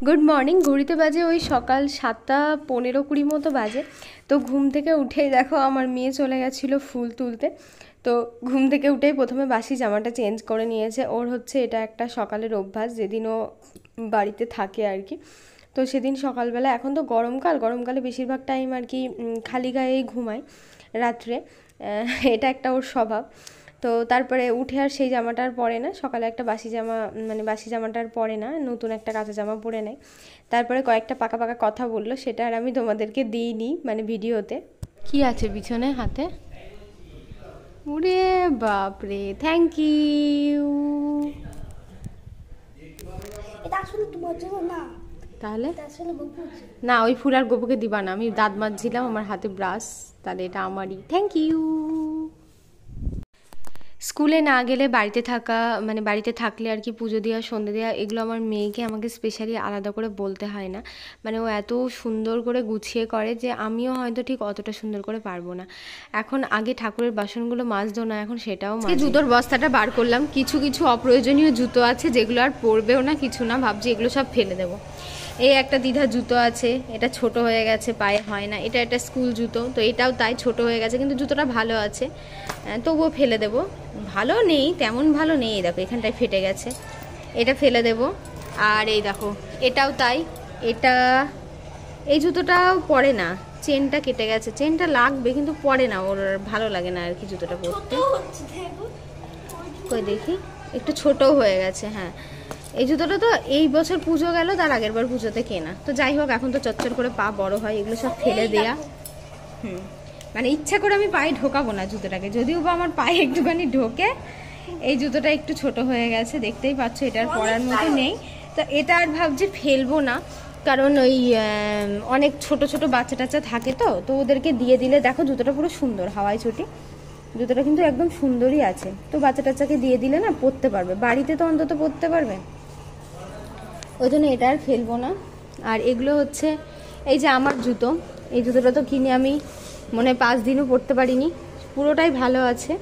Good morning. ঘড়িতে বাজে ওই সকাল 7:15-20 মতো বাজে। তো ঘুম থেকে উঠেই দেখো আমার মেয়ে চলে গেছিলো ফুল তুলতে। তো ঘুম থেকে উঠেই প্রথমে বাসি জামাটা চেঞ্জ করে নিয়েছে। ওর হচ্ছে এটা একটা সকালের অভ্যাস, যেদিন ও বাড়িতে থাকে আর কি। তো সেদিন সকালবেলা, এখন তো গরমকালে বেশিরভাগ টাইম আর কি খালি গায়েই ঘুমায় রাত্রে। এটা একটা ওর স্বভাব। তো তারপরে উঠে আর সেই জামাটা আর পরে না, সকালে একটা বাসি জামা, মানে বাসি জামাটা আর পরে না, নতুন একটা কাঁচা জামা পরে নেয়। তারপরে কয়েকটা পাকা পাকা কথা বললো, সেটা আর আমি তোমাদেরকে দিইনি মানে ভিডিওতে। কি আছে পিছনে হাতে? উরে বাপরে, থ্যাংক ইউ। এটা আসলে তোমার জন্য না, তাহলে এটা আসলে গপুর। না, ওই ফুল আর গপুকে দিবা না। আমি দাঁত মাজছিলাম, আমার হাতে ব্রাশ, তাহলে এটা আমারই। Thank you. স্কুলে না গেলে বাড়িতে থাকা, মানে বাড়িতে থাকলে আর কি পুজো দেওয়া, সন্ধে দেওয়া, এগুলো আমার মেয়েকে আমাকে স্পেশালি আলাদা করে বলতে হয় না। মানে ও এত সুন্দর করে গুছিয়ে করে যে আমিও হয়তো ঠিক অতটা সুন্দর করে পারবো না। এখন আগে ঠাকুরের বাসনগুলো মাজতো না, এখন সেটাও মাজি। জুতোর বস্তাটা বার করলাম। কিছু কিছু অপ্রয়োজনীয় জুতো আছে যেগুলো আর পরবেও না, কিছু না, ভাবছি এগুলো সব ফেলে দেবো। এই একটা দ্বিধা জুতো আছে, এটা ছোট হয়ে গেছে, পায়ে হয় না। এটা একটা স্কুল জুতো, তো এটাও তাই ছোট হয়ে গেছে, কিন্তু জুতোটা ভালো আছে, তবুও ফেলে দেবো। ভালো নেই, তেমন ভালো নেই, দেখো এখানটায় ফেটে গেছে, এটা ফেলে দেব। আর এই দেখো এটাও তাই, এটা এই জুতোটাও পরে না, চেনটা কেটে গেছে, চেনটা লাগবে কিন্তু পরে না, ওর ভালো লাগে না আর কি জুতোটা পরতে। কই দেখি, একটু ছোটও হয়ে গেছে। হ্যাঁ, এই জুতোটা তো এই বছর পুজো গেল, তার আগের বার পুজোতে কেনা। তো যাই হোক, এখন তো চচ্চর করে পা বড় হয়, এগুলো সব ফেলে দেয়া। মানে ইচ্ছা করে আমি পায়ে ঢোকাবো না জুতোটাকে, যদিও বা আমার পায়ে একটুখানি ঢোকে। এই জুতোটা একটু ছোট হয়ে গেছে, দেখতেই পাচ্ছ, এটার পরার মতো নেই। তো এটা আর ভাবছি ফেলবো না, কারণ ওই অনেক ছোট ছোট বাচ্চা টাচ্চা থাকে, তো ওদেরকে দিয়ে দিলে, দেখো জুতোটা পুরো সুন্দর, হাওয়াই চটি জুতোটা কিন্তু একদম সুন্দরই আছে। তো বাচ্চা টাচ্চাকে দিয়ে দিলে না পরতে পারবে, বাড়িতে তো অন্তত পরতে পারবে, ওই জন্য এটা আর ফেলবো না। আর এগুলো হচ্ছে এই যে আমার জুতো, এই জুতোটা তো কিনে আমি মনে হয় 5 দিনও পরতে পারিনি, পুরোটাই ভালো আছে।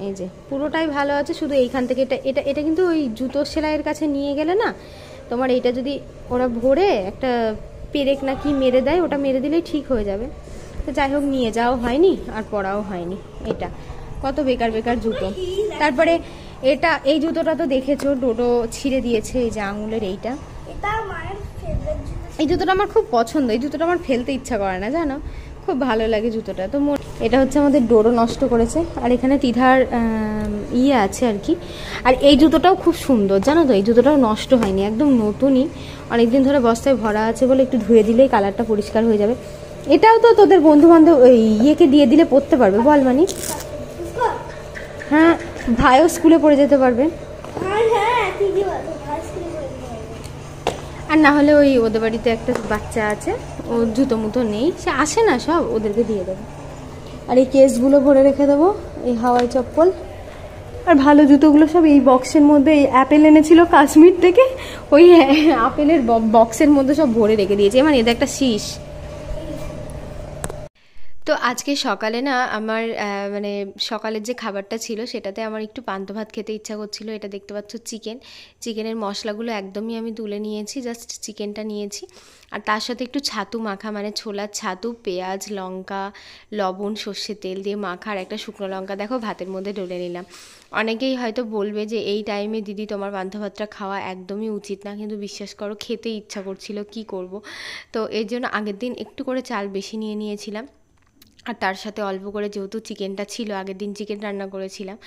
এই যে পুরোটাই ভালো আছে, শুধু এইখান থেকে এটা এটা এটা কিন্তু ওই জুতো সেলাইয়ের কাছে নিয়ে গেলে না, তোমার এইটা যদি ওরা ভরে একটা পেরেক না কি মেরে দেয়, ওটা মেরে দিলেই ঠিক হয়ে যাবে। তো যাই হোক, নিয়ে যাওয়া হয়নি আর পরাও হয়নি। এটা কত বেকার বেকার জুতো। তারপরে এটা, এই জুতোটা তো দেখেছো, ডোডো ছিঁড়ে দিয়েছে, এই যে আঙুলের এইটা। এই জুতোটা আমার খুব পছন্দ, এই জুতোটা আমার ফেলতে ইচ্ছা করে না, জানো, খুব ভালো লাগে জুতোটা। তো এটা হচ্ছে আমাদের ডোরও নষ্ট করেছে, আর এখানে তিধার ইয়ে আছে আর কি। আর এই জুতোটাও খুব সুন্দর, জানো তো, এই জুতোটাও নষ্ট হয়নি, একদম নতুনই, অনেকদিন ধরে বস্তায় ভরা আছে বলে একটু ধুয়ে দিলেই কালারটা পরিষ্কার হয়ে যাবে। এটাও তো তোদের বন্ধু বান্ধব ইয়েকে দিয়ে দিলে পরতে পারবে, বল মানি? হ্যাঁ, ভাইও স্কুলে পড়ে যেতে পারবে। আর না হলে ওই ওদের বাড়িতে একটা বাচ্চা আছে, ও জুতো মুতো নেই, সে আসে না, সব ওদেরকে দিয়ে দেবো। আর এই কেসগুলো ভরে রেখে দেবো, এই হাওয়াই চপ্পল আর ভালো জুতোগুলো সব এই বক্সের মধ্যে। এই অ্যাপেল এনেছিল কাশ্মীর থেকে, ওই আপেলের বক্সের মধ্যে সব ভরে রেখে দিয়েছে, মানে এদের একটা শীষ। তো আজকে সকালে না আমার মানে সকালের যে খাবারটা ছিল সেটাতে আমার একটু পান্তা ভাত খেতে ইচ্ছা করছিল। এটা দেখতে পাচ্ছ চিকেনের মশলাগুলো একদমই আমি তুলে নিয়েছি, জাস্ট চিকেনটা নিয়েছি। আর তার সাথে একটু ছাতু মাখা, মানে ছোলার ছাতু, পেঁয়াজ, লঙ্কা, লবণ, সর্ষের তেল দিয়ে মাখা, আর একটা শুকনো লঙ্কা দেখো ভাতের মধ্যে ডলে নিলাম। অনেকেই হয়তো বলবে যে এই টাইমে দিদি তোমার পান্তা ভাতটা খাওয়া একদমই উচিত না, কিন্তু বিশ্বাস করো খেতে ইচ্ছা করছিল, কি করব। তো এর জন্য আগের দিন একটু করে চাল বেশি নিয়ে নিয়েছিলাম, আর তার সাথে অল্প করে, যেহেতু চিকেনটা ছিল, আগের দিন চিকেন রান্না করেছিলাম।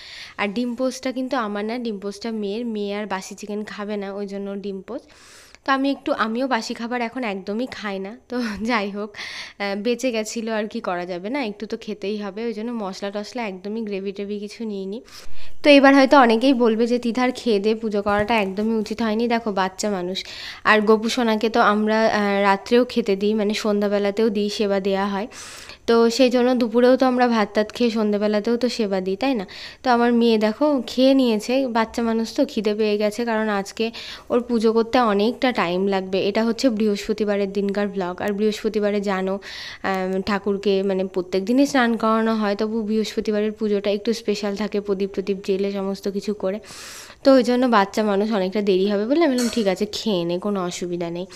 আর ডিম পোস্টটা কিন্তু আমার না, ডিম পোস্টটা মেয়ে আর বাসি চিকেন খাবে না, ওই জন্য ডিম পোস্ট। তো আমিও বাসি খাবার এখন একদমই খাই না। তো যাই হোক, বেঁচে গেছিলো, আর কি করা যাবে, না একটু তো খেতেই হবে, ওই জন্য মশলা টশলা একদমই গ্রেভি টেভি কিছু নিইনি। তো এবার হয়তো অনেকেই বলবে যে তিধার খেয়ে দিয়ে পুজো করাটা একদমই উচিত হয়নি, দেখো বাচ্চা মানুষ। আর গোপু সোনাকে তো আমরা রাত্রেও খেতে দিই, মানে সন্ধ্যাবেলাতেও দিই, সেবা দেওয়া হয়। তো সেই জন্য দুপুরেও তো আমরা ভাত টাত খেয়ে সন্ধ্যেবেলাতেও তো সেবা দিই, তাই না? তো আমার মেয়ে দেখো খেয়ে নিয়েছে, বাচ্চা মানুষ তো খিদে পেয়ে গেছে, কারণ আজকে ওর পুজো করতে অনেকটা টাইম লাগবে। এটা হচ্ছে বৃহস্পতিবারের দিনকার ব্লগ। আর বৃহস্পতিবারে জানো ঠাকুরকে মানে প্রত্যেক দিনই স্নান করানো হয়, তবু বৃহস্পতিবারের পুজোটা একটু স্পেশাল থাকে, প্রদীপ জ্বেলে সমস্ত কিছু করে। তো ওই জন্য বাচ্চা মানুষ অনেকটা দেরি হবে বলে আমি বললাম ঠিক আছে খেয়ে নে, কোনো অসুবিধা নেই।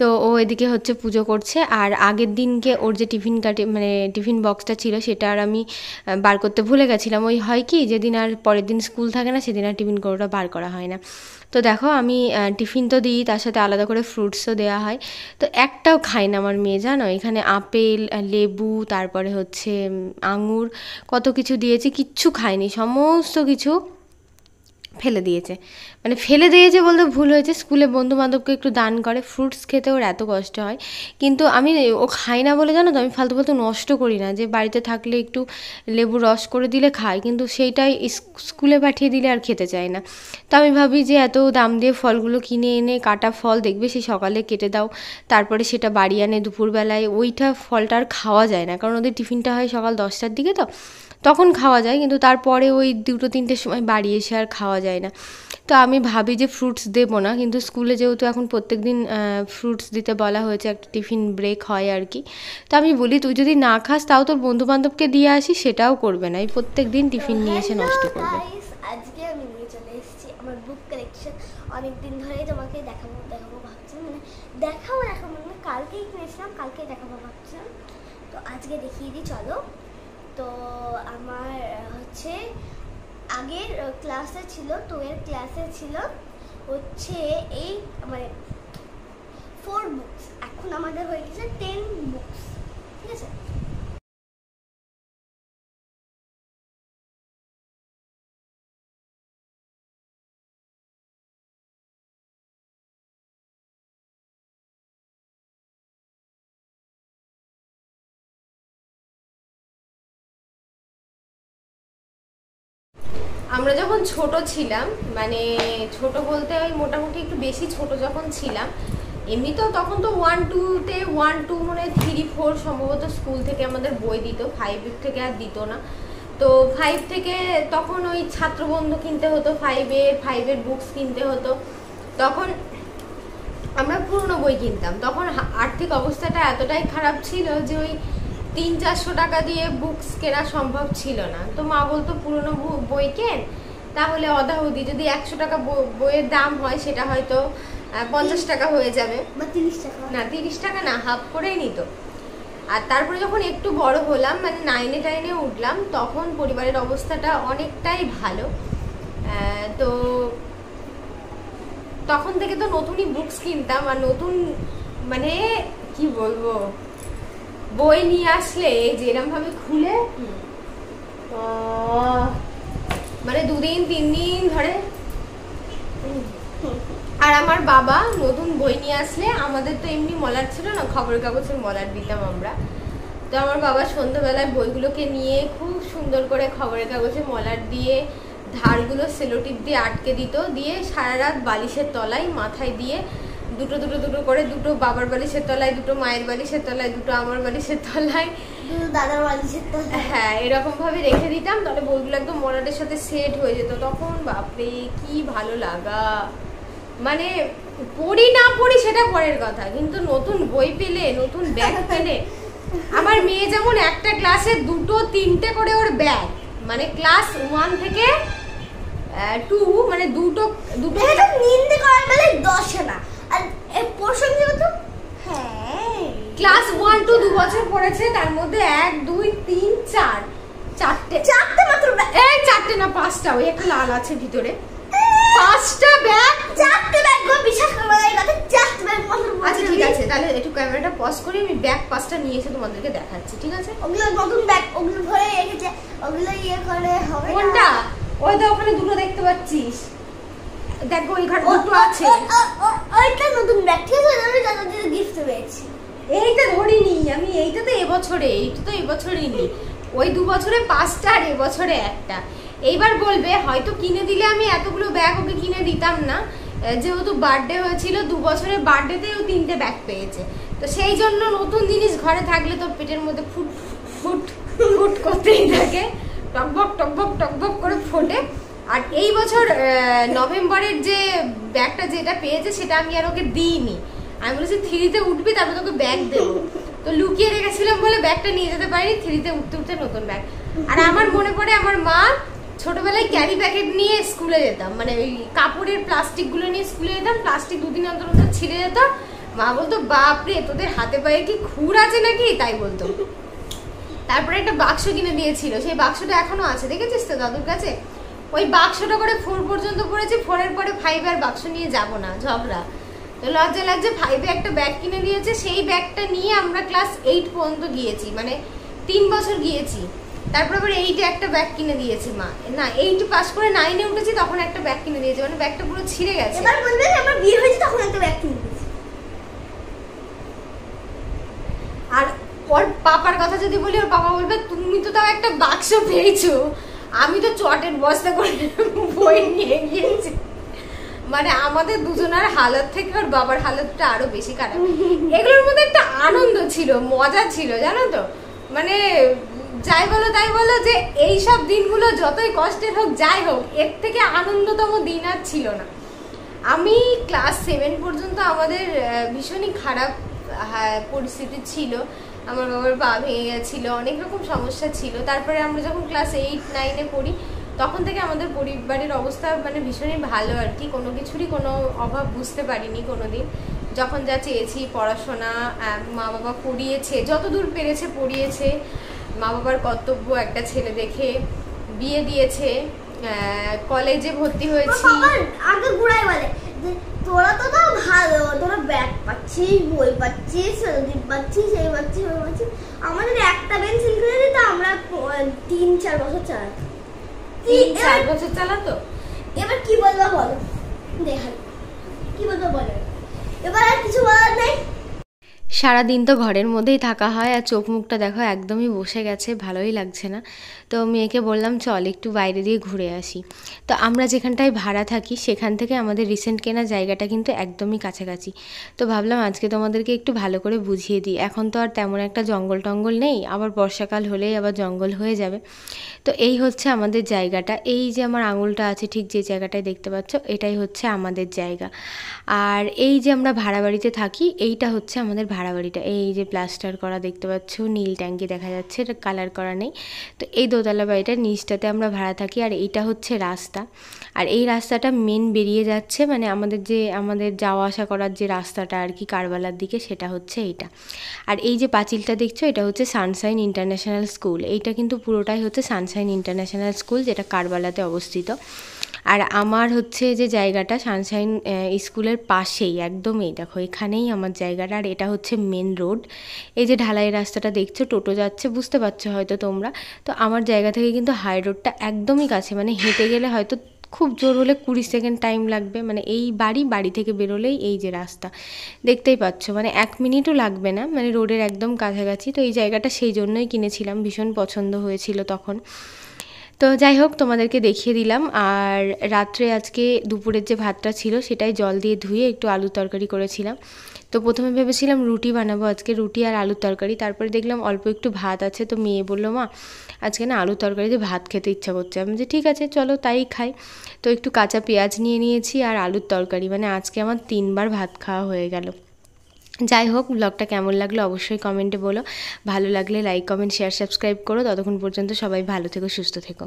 তো ও এদিকে হচ্ছে পুজো করছে, আর আগের দিনকে ওর যে টিফিন মানে টিফিন বক্সটা ছিল সেটা আর আমি বার করতে ভুলে গেছিলাম। ওই হয় কি, যেদিন আর পরের দিন স্কুল থাকে না সেদিন আর টিফিন কৌটোটা বার করা হয় না। তো দেখো আমি টিফিন তো দিই, তার সাথে আলাদা করে ফ্রুটসও দেওয়া হয়। তো একটাও খায় না আমার মেয়ে, জানো। এখানে আপেল, লেবু, তারপরে হচ্ছে আঙুর, কত কিছু দিয়েছি, কিচ্ছু খায়নি, সমস্ত কিছু ফেলে দিয়েছে। মানে ফেলে দিয়েছে বলতে ভুল হয়েছে, স্কুলে বন্ধু বান্ধবকে একটু দান করে। ফ্রুটস খেতে ওর এত কষ্ট হয়, কিন্তু আমি ও খায় না বলে জানো তো আমি ফালতু ফালতু নষ্ট করি না, যে বাড়িতে থাকলে একটু লেবু রস করে দিলে খায়, কিন্তু সেইটাই স্কুলে পাঠিয়ে দিলে আর খেতে চায় না। তো আমি ভাবি যে এত দাম দিয়ে ফলগুলো কিনে এনে, কাটা ফল দেখবে সেই সকালে কেটে দাও, তারপরে সেটা বাড়ি আনে দুপুরবেলায়, ওইটা ফলটা আর খাওয়া যায় না, কারণ ওদের টিফিনটা হয় সকাল 10টার দিকে, তো তখন খাওয়া যায়, কিন্তু তারপরে ওই 2-3টের সময় বাড়ি এসে আর খাওয়া যায় না। তো আমি ভাবি যে ফ্রুটস দেবো না, কিন্তু স্কুলে যেহেতু এখন প্রত্যেক দিন ফ্রুটস দিতে বলা হয়েছে, একটা টিফিন ব্রেক হয় আর কি। তো আমি বলি তুই যদি না খাস তাও তোর বন্ধুবান্ধবকে দিয়ে আসি, সেটাও করবে না, এই প্রত্যেক দিন টিফিন নিয়ে এসে নষ্ট করবে। আজকে আমি নিয়ে চলে এসেছি আমার বুক কালেকশন। অনেকদিন ধরেই তোমাকে দেখাবো ভাবছিলাম, মানে দেখাবো মানে কালকেই কিনেছিলাম, কালকেই দেখাবো ভাবছিলাম, তো আজকে দেখিয়ে দিই চলো। তো আমার হচ্ছে আগের ক্লাসে ছিল, 12 ক্লাসে ছিল হচ্ছে এই মানে 4 বুকস, এখন আমাদের হয়ে গেছে 10 বুকস, ঠিক আছে। আমরা যখন ছোট ছিলাম, মানে ছোট বলতে ওই মোটামুটি একটু বেশি ছোট যখন ছিলাম, এমনিতেও তখন তো 1-2-তে 1-2 মানে 3-4 সম্ভবত স্কুল থেকে আমাদের বই দিত, 5 থেকে আর দিত না। তো 5 থেকে তখন ওই ছাত্রবন্ধু কিনতে হতো, 5-এর বুকস কিনতে হতো। তখন আমরা পুরনো বই কিনতাম, তখন আর্থিক অবস্থাটা এতটাই খারাপ ছিল যে ওই 300-400 টাকা দিয়ে বুকস কেনা সম্ভব ছিল না। তো মা বলতো পুরনো বই কেন, তাহলে অদাহুদি যদি 100 টাকা বইয়ের দাম হয় সেটা হয়তো 50 টাকা হয়ে যাবে, বা 30 টাকা, না 30 টাকা না, হাফ করেই নিত। আর তারপরে যখন একটু বড় হলাম, মানে 9-10-এ উঠলাম, তখন পরিবারের অবস্থাটা অনেকটাই ভালো। তো তখন থেকে তো নতুনই বুকস কিনতাম, আর নতুন মানে কি বলবো, বই নিয়ে আসলে যেরকম ভাবে খুলে মানে 2-3 দিন ধরে। আর আমার বাবা নতুন বই নিয়ে আসলে, আমাদের তো এমনি মলার ছিল না, খবরের কাগজের মলার দিতাম আমরা, তো আমার বাবা সন্ধ্যাবেলায় বইগুলোকে নিয়ে খুব সুন্দর করে খবরের কাগজে মলার দিয়ে ধারগুলো সেলোটিপ দিয়ে আটকে দিত, দিয়ে সারা রাত বালিশের তলায় মাথায় দিয়ে দুটো করে, দুটো বাবার বালিশের তলায়, দুটো মায়ের বালিশের তলায়, দুটো আমার বালিশের তলায়, দাদার বালিশের তলায়, হ্যাঁ এরকম ভাবে রেখে দিতাম, তাহলে বইগুলো একদম মলাটের সাথে সেট হয়ে যেত। তখন বাপরে কি ভালো লাগা, মানে পড়ি না পড়ি সেটা পরের কথা, কিন্তু নতুন বই পেলে, নতুন ব্যাগ পেলে, আমার মেয়ে যেমন একটা ক্লাসে 2-3টে করে ওর ব্যাগ, মানে ক্লাস 1 থেকে 2, মানে দুটো এটা নিন্দে করার বেলা 10 না, আর এই পোরশন যেহেতু ক্লাস 1-2 2 বছর পড়েছে, তার মধ্যে 1 2 3 4 চারটে মাত্র, এই 4টে না 5টা, ওই একটা লাল আছে ভিতরে, 5টা ব্যাগ, 4টে ব্যাগ গো, বিশ্বাস করো এই কথা, 4টে ব্যাগ মাত্র। আচ্ছা ঠিক আছে, তাহলে একটু ক্যামেরাটা পজ করে আমি ব্যাগ 5টা নিয়ে এসে তোমাদেরকে দেখাচ্ছি, ঠিক আছে? ওগুলো নতুন ব্যাগ, ওগুলো ভরে রেখেছে, ওগুলো ইয়ে করে হবে না। কোনটা? ওই তো ওখানে দুটো দেখতে পাচ্ছিস, দেখো ওই ঘরে দুটো আছে, ওইটা নতুন ব্যাগ, ঠিক আছে, আমি দাদা দিদি গিফট পেয়েছি। এইটা ধরিনি আমি, এইটা তো এবছরই নি, ওই 2 বছরে 5টা আর এবছরে একটা। এইবার বলবে হয়তো কিনে দিলে আমি এতগুলো ব্যাগ ওকে কিনে দিতাম না, যেহেতু বার্থডে হয়েছিল 2 বছরের বার্থডেতেও 3টে ব্যাগ পেয়েছে, তো সেই জন্য নতুন জিনিস ঘরে থাকলে তো পেটের মধ্যে ফুট ফুট ফুট করতেই থাকে, টকবক করে ফোটে। আর এই বছর নভেম্বরের যে ব্যাগটা যেটা পেয়েছে সেটা আমি আর ওকে দিইনি, আমি বলেছি 3-তে উঠবি তারপর তোকে ব্যাগ দেবো, তো লুকিয়ে রেখেছিলাম বলে ব্যাগটা নিয়ে যেতে পারিনি, 3-তে উঠতে নতুন ব্যাগ। আর আমার মনে পড়ে আমার মা ছোটবেলায় ক্যারি প্যাকেট নিয়ে স্কুলে যেতাম, মানে ওই কাপড়ের প্লাস্টিকগুলো নিয়ে স্কুলে যেতাম, প্লাস্টিক 2 দিন অন্তর অন্তর ছিঁড়ে যেত, মা বলতো বাপরে তোদের হাতে পায়ে কি খুর আছে নাকি, তাই বলতো। তারপরে একটা বাক্স কিনে দিয়েছিল, সেই বাক্সটা এখনো আছে, দেখেছিস তো দাদুর কাছে। ওই বাক্সটা করে 4 পর্যন্ত পড়েছি, 4-এর পরে 5 আর বাক্স নিয়ে যাব না, ঝগড়া। তো লজ্জা লাগছে, 5-এ একটা ব্যাগ কিনে দিয়েছে, সেই ব্যাগটা নিয়ে আমরা ক্লাস 8 পর্যন্ত গিয়েছি, মানে 3 বছর গিয়েছি। তারপর আবার 8-এ একটা ব্যাগ কিনে দিয়েছে মা, না 8 পাস করে 9-এ উঠেছি তখন একটা ব্যাগ কিনে দিয়েছে, মানে ব্যাগটা পুরো ছিঁড়ে গেছে। এবার বলবে আমার বিয়ে হয়েছে তখন একটা ব্যাগ কিনে দিয়েছে। আর ওর পাপার কথা যদি বলি, ওর পাপা বলবে তুমি তো তাও একটা বাক্স পেয়েছো, আমি তো চটের বস্তা করে বই নিয়ে গিয়েছি। মানে আমাদের দুজনের হালত থেকে ওর বাবার হালতটা আরো বেশি খারাপ। এগুলোর মধ্যে একটা আনন্দ ছিল, মজা ছিল, জানো তো। মানে যাই বলো তাই বলো, যে এইসব দিনগুলো যতই কষ্টের হোক যাই হোক, এর থেকে আনন্দতম দিন আর ছিল না। আমি ক্লাস 7 পর্যন্ত আমাদের ভীষণই খারাপ পরিস্থিতি ছিল, আমার বাবার পা ভেঙে গেছিলো, অনেক রকম সমস্যা ছিল। তারপরে আমরা যখন ক্লাস 8-9-এ পড়ি তখন থেকে আমাদের পরিবারের অবস্থা মানে ভীষণই ভালো আর কি, কোনো কিছুরই কোনো অভাব বুঝতে পারিনি কোনোদিন। যখন যা চেয়েছি পড়াশোনা, মা বাবা পড়িয়েছে, যতদূর পেরেছে পড়িয়েছে, মা বাবার কর্তব্য একটা ছেলে দেখে বিয়ে দিয়েছে, কলেজে ভর্তি হয়েছি। আগে ঘুরাই বলে যে তোরা তো তাও ভালো, তোরা ব্যাগ পাচ্ছিস, বই পাচ্ছিস, সেলুন পাচ্ছিস, এই পাচ্ছিস, ওই পাচ্ছিস। আমাদের একটা পেন্সিল কিনে দিত, আমরা 3-4 বছর চালাতাম। 3-4 বছর চালাতো। এবার কি বলবো বলো, দেখাল কি বলবো বলো, এবার আর কিছু বলার নেই। সারাদিন তো ঘরের মধ্যেই থাকা হয়, আর চোখ মুখটা দেখো একদমই বসে গেছে, ভালোই লাগছে না। তো মেয়েকে বললাম চল একটু বাইরে দিয়ে ঘুরে আসি। তো আমরা যেখানটায় ভাড়া থাকি সেখান থেকে আমাদের রিসেন্ট কেনা জায়গাটা কিন্তু একদমই কাছাকাছি। তো ভাবলাম আজকে তোমাদেরকে একটু ভালো করে বুঝিয়ে দিই। এখন তো আর তেমন একটা জঙ্গল টঙ্গল নেই, আবার বর্ষাকাল হলেই আবার জঙ্গল হয়ে যাবে। তো এই হচ্ছে আমাদের জায়গাটা, এই যে আমার আঙুলটা আছে ঠিক যে জায়গাটায় দেখতে পাচ্ছ, এটাই হচ্ছে আমাদের জায়গা। আর এই যে আমরা ভাড়া বাড়িতে থাকি, এইটা হচ্ছে আমাদের ভাড়া বাড়িটা। এই যে প্লাস্টার করা দেখতে পাচ্ছ, নীল ট্যাঙ্কি দেখা যাচ্ছে, এটা কালার করা নেই। তো এই দোতলা বাড়িটার নিচটাতে আমরা ভাড়া থাকি, আর এইটা হচ্ছে রাস্তা। আর এই রাস্তাটা মেন বেরিয়ে যাচ্ছে, মানে আমাদের যাওয়া আসা করার যে রাস্তাটা আর কি কারবালার দিকে, সেটা হচ্ছে এইটা। আর এই যে পাঁচিলটা দেখছো, এটা হচ্ছে সানশাইন ইন্টারন্যাশনাল স্কুল। এইটা কিন্তু পুরোটাই হচ্ছে সানশাইন ইন্টারন্যাশনাল স্কুল, যেটা কারবালাতে অবস্থিত। আর আমার হচ্ছে যে জায়গাটা সানশাইন স্কুলের পাশেই, একদমই দেখো এখানেই আমার জায়গাটা। আর এটা হচ্ছে মেন রোড, এই যে ঢালাই রাস্তাটা দেখছো, টোটো যাচ্ছে, বুঝতে পারছো হয়তো তোমরা। তো আমার জায়গা থেকে কিন্তু হাই রোডটা একদমই কাছে, মানে হেঁটে গেলে হয়তো খুব জোর হলে 20 সেকেন্ড টাইম লাগবে। মানে এই বাড়ি থেকে বেরোলেই এই যে রাস্তা দেখতেই পাচ্ছ, মানে 1 মিনিটও লাগবে না, মানে রোডের একদম কাছাকাছি। তো এই জায়গাটা সেই জন্যই কিনেছিলাম, ভীষণ পছন্দ হয়েছিল তখন। তো যাই হোক তোমাদেরকে দেখিয়ে দিলাম। আর রাত্রে আজকে দুপুরের যে ভাতটা ছিল সেটাই জল দিয়ে ধুয়ে একটু আলুর তরকারি করেছিলাম। তো প্রথমে ভেবেছিলাম রুটি বানাবো আজকে, রুটি আর আলুর তরকারি। তারপরে দেখলাম অল্প একটু ভাত আছে, তো মেয়ে বললো মা আজকে না আলুর তরকারি দিয়ে ভাত খেতে ইচ্ছা করছে। আমি যে ঠিক আছে চলো তাই খাই। তো একটু কাঁচা পেঁয়াজ নিয়ে নিয়েছি আর আলুর তরকারি, মানে আজকে আমার 3 বার ভাত খাওয়া হয়ে গেল। যাই হোক, ব্লগটা কেমন লাগলো অবশ্যই কমেন্টে বলো। ভালো লাগলে লাইক কমেন্ট শেয়ার সাবস্ক্রাইব করো। ততক্ষণ পর্যন্ত সবাই ভালো থেকো, সুস্থ থেকো।